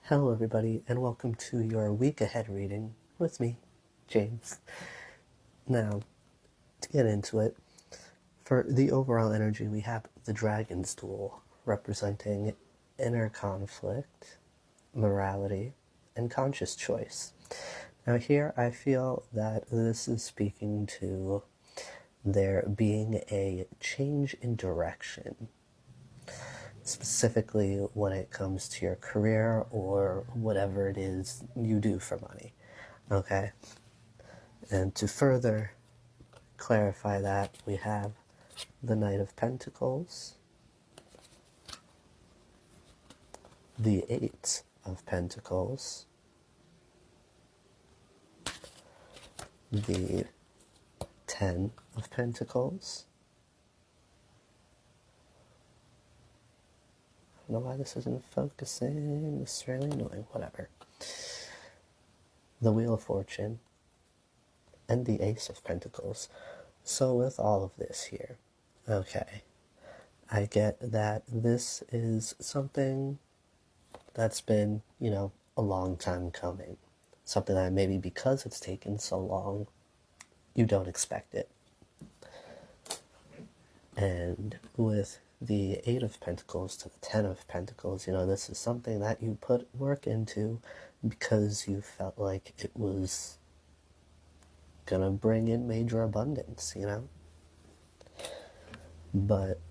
Hello, everybody, and welcome to your week ahead reading with me, James. Now, to get into it, for the overall energy, we have the Dragon's Duel, representing inner conflict, morality, and conscious choice. Now, here I feel that this is speaking to there being a change in direction, specifically when it comes to your career or whatever it is you do for money. Okay? And to further clarify that, we have the Knight of Pentacles, the Eight of Pentacles, the Ten of Pentacles. I don't know why this isn't focusing. This is really annoying. Whatever. The Wheel of Fortune, and the Ace of Pentacles. So with all of this here, okay, I get that this is something that's been, a long time coming. Something that maybe because it's taken so long, you don't expect it. And with the Eight of Pentacles to the Ten of Pentacles, this is something that you put work into because you felt like it was gonna bring in major abundance, But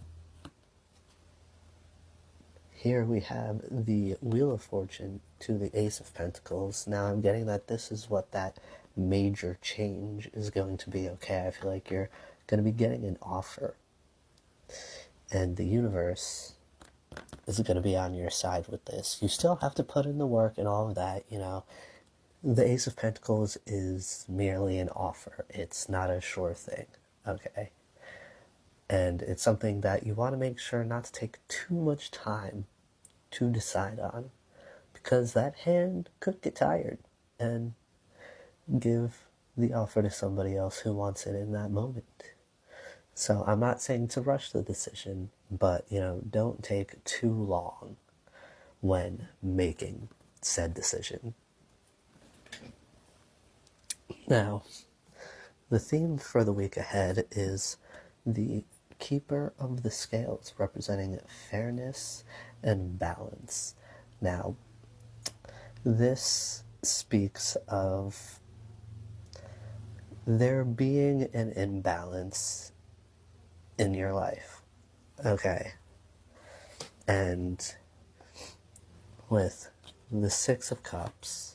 here we have the Wheel of Fortune to the Ace of Pentacles. Now I'm getting that this is what that major change is going to be. Okay, I feel like you're going to be getting an offer. And the universe is going to be on your side with this. You still have to put in the work and all of that, The Ace of Pentacles is merely an offer. It's not a sure thing, okay? And it's something that you want to make sure not to take too much time to decide on, because that hand could get tired and give the offer to somebody else who wants it in that moment. So I'm not saying to rush the decision, but, don't take too long when making said decision. Now, the theme for the week ahead is the Keeper of the Scales, representing fairness and balance. Now, this speaks of there being an imbalance in your life, okay? And with the Six of Cups,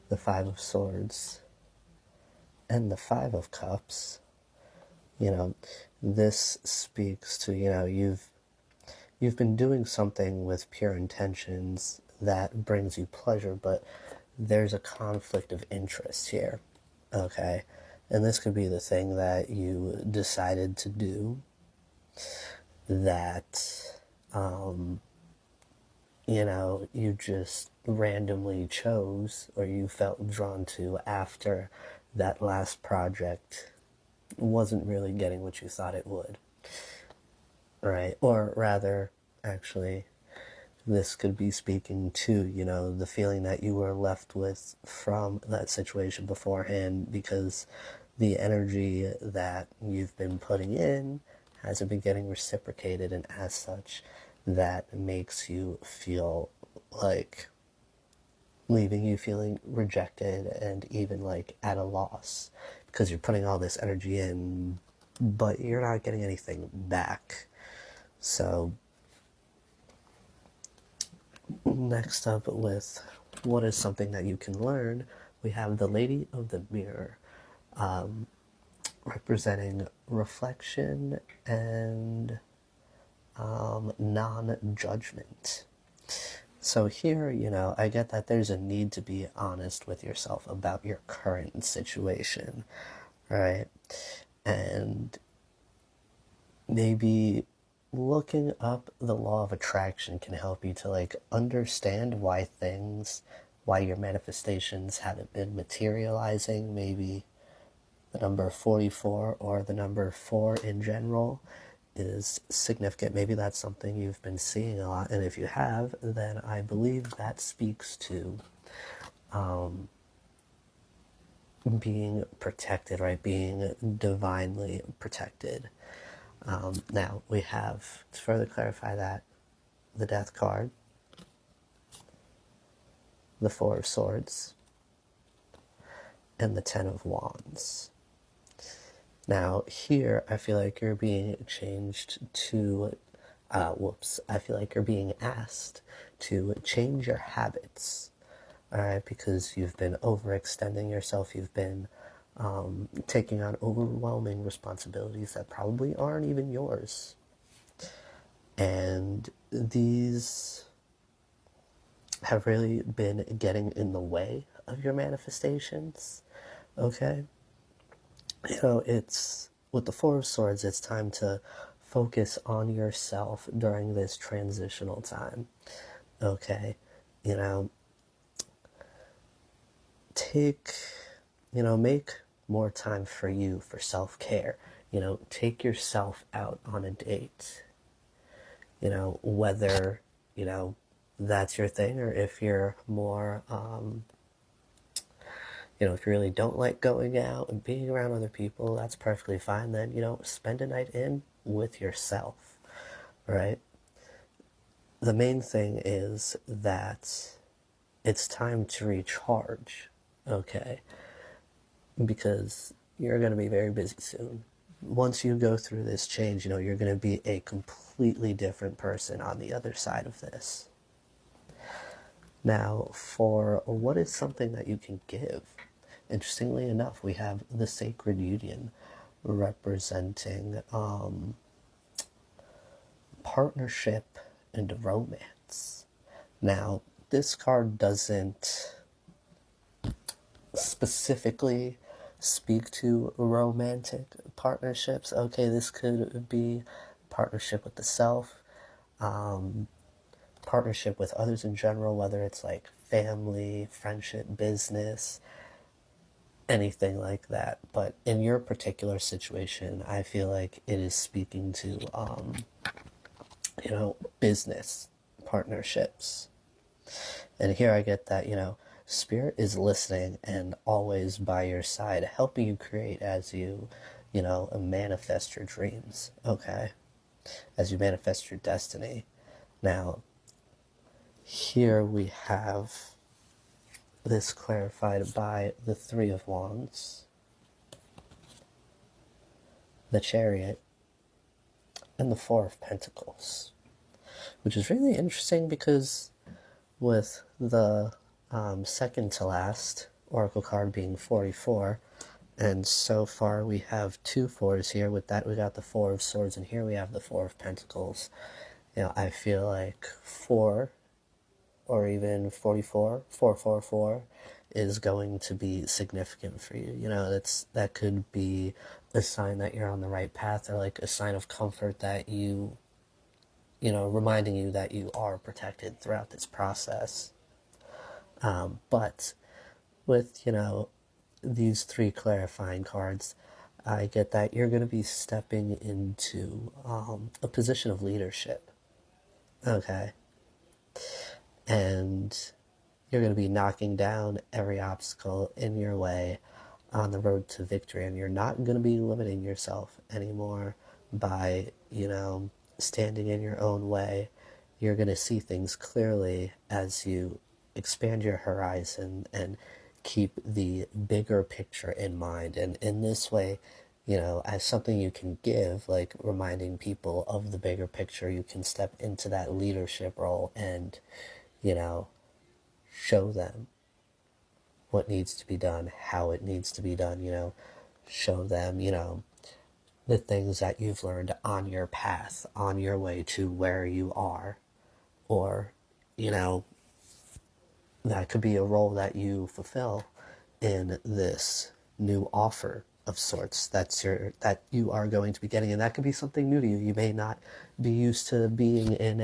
the Five of Swords, and the Five of Cups, this speaks to, you've been doing something with pure intentions that brings you pleasure, but there's a conflict of interest here, okay? And this could be the thing that you decided to do that, you just randomly chose or you felt drawn to after that last project wasn't really getting what you thought it would, right? Or rather, actually, this could be speaking to, the feeling that you were left with from that situation beforehand because the energy that you've been putting in hasn't been getting reciprocated, and as such, that makes you feel like leaving you feeling rejected and even like at a loss because you're putting all this energy in, but you're not getting anything back. So next up, with what is something that you can learn, we have the Lady of the Mirror, representing reflection and non-judgment. So here, I get that there's a need to be honest with yourself about your current situation, right? And maybe looking up the law of attraction can help you to understand why your manifestations haven't been materializing. Maybe the number 44 or the number 4 in general is significant. Maybe that's something you've been seeing a lot, and if you have, then I believe that speaks to being protected, right? Being divinely protected. Now, we have, to further clarify that, the Death card, the Four of Swords, and the Ten of Wands. Now, here, I feel like you're being changed to, I feel like you're being asked to change your habits, all right, because you've been overextending yourself, you've been taking on overwhelming responsibilities that probably aren't even yours. And these have really been getting in the way of your manifestations, okay? You know, it's with the Four of Swords, it's time to focus on yourself during this transitional time, okay? You know, make more time for you, for self-care. You know, take yourself out on a date. You know, whether, you know, that's your thing, or if you're more, if you really don't like going out and being around other people, that's perfectly fine. Then, spend a night in with yourself, right? The main thing is that it's time to recharge, okay? Because you're going to be very busy soon. Once you go through this change, you're going to be a completely different person on the other side of this. Now, for what is something that you can give? Interestingly enough, we have the Sacred Union representing partnership and romance. Now, this card doesn't specifically speak to romantic partnerships. Okay, this could be partnership with the self, partnership with others in general, whether it's like family, friendship, business, anything like that. But in your particular situation, I feel like it is speaking to, business partnerships. And here I get that, Spirit is listening and always by your side, helping you create as you, manifest your dreams, okay? As you manifest your destiny. Now, here we have this clarified by the Three of Wands, the Chariot, and the Four of Pentacles, which is really interesting because with the second to last Oracle card being 44, and so far we have two fours here. With that, we got the Four of Swords, and here we have the Four of Pentacles. I feel like 4 or even 44, 444 is going to be significant for you. That could be a sign that you're on the right path, or like a sign of comfort that reminding you that you are protected throughout this process. But with, these three clarifying cards, I get that you're going to be stepping into a position of leadership, okay? And you're going to be knocking down every obstacle in your way on the road to victory, and you're not going to be limiting yourself anymore by, standing in your own way. You're going to see things clearly as you expand your horizon and keep the bigger picture in mind. And in this way, as something you can give, like reminding people of the bigger picture, you can step into that leadership role and, show them what needs to be done, how it needs to be done, show them, the things that you've learned on your path, on your way to where you are. Or, that could be a role that you fulfill in this new offer of sorts that you are going to be getting, and that could be something new to you. You may not be used to being in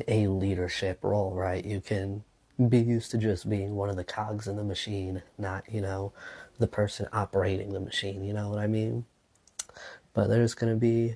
a leadership role, right? You can be used to just being one of the cogs in the machine, not, the person operating the machine, you know what I mean? but there's going to be,